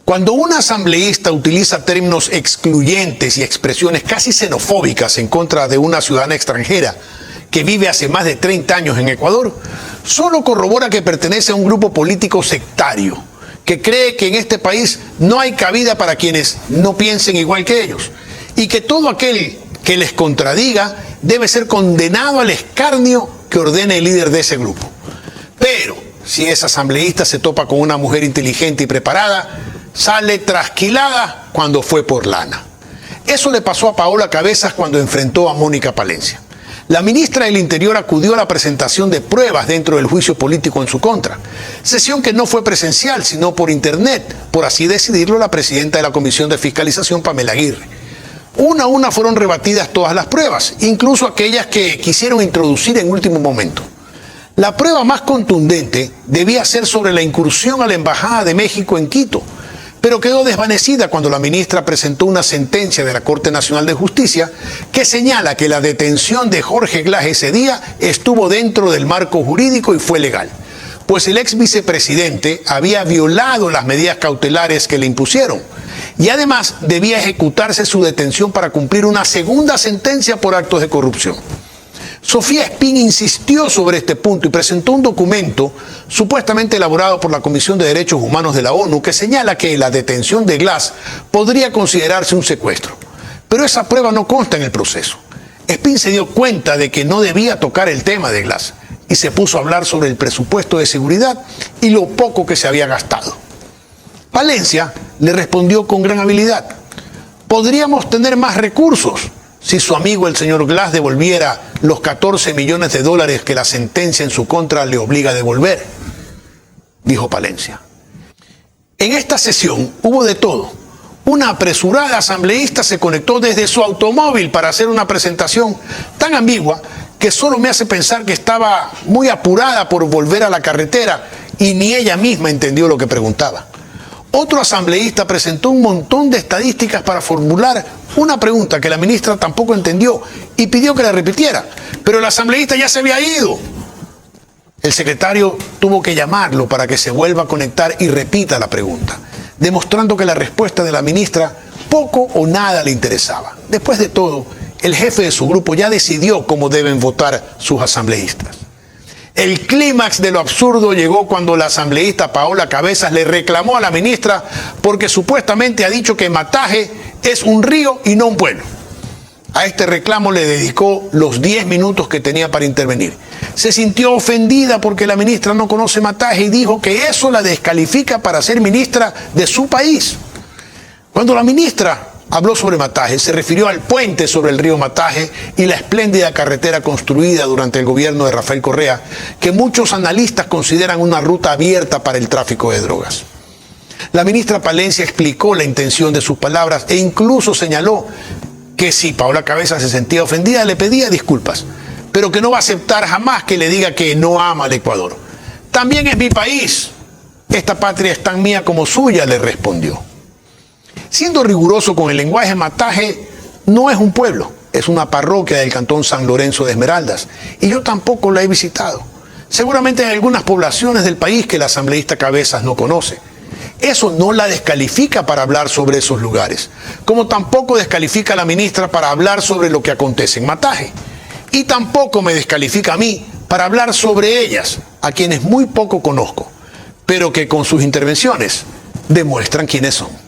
Cuando un asambleísta utiliza términos excluyentes y expresiones casi xenofóbicas en contra de una ciudadana extranjera que vive hace más de 30 años en Ecuador, solo corrobora que pertenece a un grupo político sectario, que cree que en este país no hay cabida para quienes no piensen igual que ellos, y que todo aquel que les contradiga debe ser condenado al escarnio que ordene el líder de ese grupo. Pero si esa asambleísta se topa con una mujer inteligente y preparada, sale trasquilada cuando fue por lana. Eso le pasó a Paola Cabezas cuando enfrentó a Mónica Palencia. La ministra del Interior acudió a la presentación de pruebas dentro del juicio político en su contra. Sesión que no fue presencial, sino por internet, por así decidirlo la presidenta de la Comisión de Fiscalización, Pamela Aguirre. Una a una fueron rebatidas todas las pruebas, incluso aquellas que quisieron introducir en último momento. La prueba más contundente debía ser sobre la incursión a la Embajada de México en Quito, pero quedó desvanecida cuando la ministra presentó una sentencia de la Corte Nacional de Justicia que señala que la detención de Jorge Glass ese día estuvo dentro del marco jurídico y fue legal, pues el ex vicepresidente había violado las medidas cautelares que le impusieron y además debía ejecutarse su detención para cumplir una segunda sentencia por actos de corrupción. Sofía Espín insistió sobre este punto y presentó un documento supuestamente elaborado por la Comisión de Derechos Humanos de la ONU que señala que la detención de Glass podría considerarse un secuestro. Pero esa prueba no consta en el proceso. Espín se dio cuenta de que no debía tocar el tema de Glass y se puso a hablar sobre el presupuesto de seguridad y lo poco que se había gastado. Palencia le respondió con gran habilidad: podríamos tener más recursos si su amigo el señor Glass devolviera los 14 millones de dólares que la sentencia en su contra le obliga a devolver, dijo Palencia. En esta sesión hubo de todo. Una apresurada asambleísta se conectó desde su automóvil para hacer una presentación tan ambigua que solo me hace pensar que estaba muy apurada por volver a la carretera y ni ella misma entendió lo que preguntaba. Otro asambleísta presentó un montón de estadísticas para formular una pregunta que la ministra tampoco entendió y pidió que la repitiera, pero el asambleísta ya se había ido. El secretario tuvo que llamarlo para que se vuelva a conectar y repita la pregunta, demostrando que la respuesta de la ministra poco o nada le interesaba. Después de todo, el jefe de su grupo ya decidió cómo deben votar sus asambleístas. El clímax de lo absurdo llegó cuando la asambleísta Paola Cabezas le reclamó a la ministra porque supuestamente ha dicho que Mataje es un río y no un pueblo. A este reclamo le dedicó los 10 minutos que tenía para intervenir. Se sintió ofendida porque la ministra no conoce Mataje y dijo que eso la descalifica para ser ministra de su país. Cuando la ministra habló sobre Mataje, se refirió al puente sobre el río Mataje y la espléndida carretera construida durante el gobierno de Rafael Correa, que muchos analistas consideran una ruta abierta para el tráfico de drogas. La ministra Palencia explicó la intención de sus palabras e incluso señaló que si Paola Cabezas se sentía ofendida, le pedía disculpas, pero que no va a aceptar jamás que le diga que no ama al Ecuador. También es mi país. Esta patria es tan mía como suya, le respondió. Siendo riguroso con el lenguaje, Mataje no es un pueblo, es una parroquia del cantón San Lorenzo de Esmeraldas, y yo tampoco la he visitado. Seguramente hay algunas poblaciones del país que la asambleísta Cabezas no conoce. Eso no la descalifica para hablar sobre esos lugares, como tampoco descalifica a la ministra para hablar sobre lo que acontece en Mataje. Y tampoco me descalifica a mí para hablar sobre ellas, a quienes muy poco conozco, pero que con sus intervenciones demuestran quiénes son.